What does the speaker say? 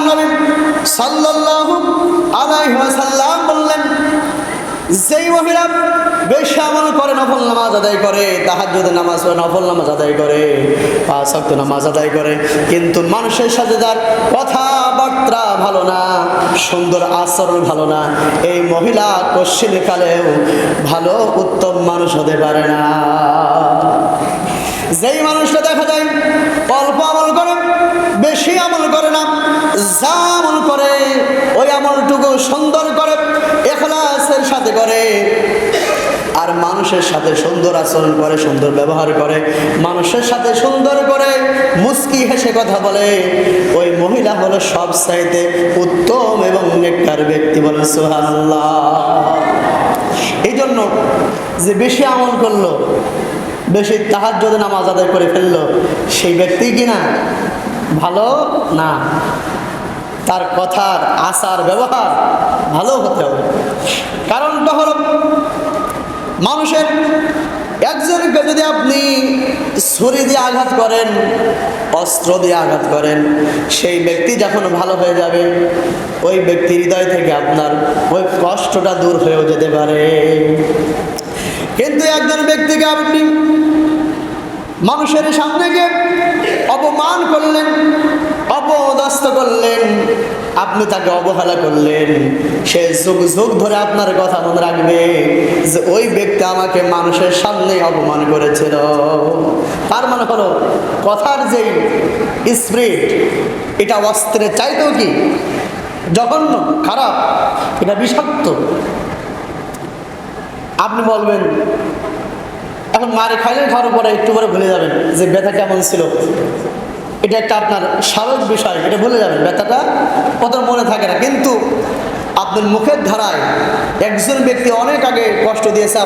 নবী সাল্লাল্লাহু আলাইহি ওয়াসাল্লাম বললেন, যেই মহিলা বেশি আমল করে, নফল নামাজ আদায় করে, তাহাজ্জুদের নামাজ পড়ে, নফল নামাজ আদায় করে, 5 ওয়াক্ত নামাজ আদায় করে, কিন্তু মানুষের সাথে তার কথাবার্তা ভালো না, সুন্দর আচরণ ভালো না, এই মহিলা কশ্চিন কালেও ভালো উত্তম মানুষ হতে পারে না। যেই মানুষটা দেখা যায় অল্প আমল করে, বেশি আমল করে না, যা আমল করে ওই আমলটুকু সুন্দর করে, ইখলাসের সাথে করে, আর মানুষের সাথে সুন্দর আচরণ করে, সুন্দর ব্যবহার করে, মানুষের সাথে সুন্দর করে মুস্কি হেসে কথা বলে, ওই মহিলা হলো সবচাইতে উত্তম এবং নেককার ব্যক্তি। বলেন সুবহানাল্লাহ। এই জন্য যে বেশি আমল করলো, বেশি তাহাজ্জুদের নামাজ আদায় করে ফেললো, সেই ব্যক্তি কিনা ভালো না, তার কথার আচার ব্যবহার ভালো হতে হবে। কারণটা হলো, মানুষের একজনকে যদি আপনি ছুরি দিয়ে আঘাত করেন, অস্ত্র দিয়ে আঘাত করেন, সেই ব্যক্তি যখন ভালো হয়ে যাবে, ওই ব্যক্তির হৃদয় থেকে আপনার ওই কষ্টটা দূর হয়েও যেতে পারে। কিন্তু একজন ব্যক্তিকে আপনি মানুষের সামনে গিয়ে অপমান করলেন, অপদস্থ করলেন, আপনি তাকে অবহেলা করলেন, সে যুগ যুগ ধরে আপনার কথা মনে রাখবে যে ওই ব্যক্তি আমাকে মানুষের সামনে অপমান করেছিল। তার মানে হলো কথার যেই স্পিরিট, এটা অস্ত্রের চাইতেও কি জঘন্য, খারাপ, এটা বিষাক্ত। আপনি বলবেন, এখন মারে খাইলে খাওয়ার পরে একটু পরে ভুলে যাবেন যে ব্যথা কেমন ছিল, এটা একটা আপনার স্বাভাবিক বিষয়, এটা ভুলে যাবেন, ব্যথাটা কত মনে থাকে না। কিন্তু আপনার মুখের ধারায় একজন ব্যক্তি অনেক আগে কষ্ট দিয়েছে,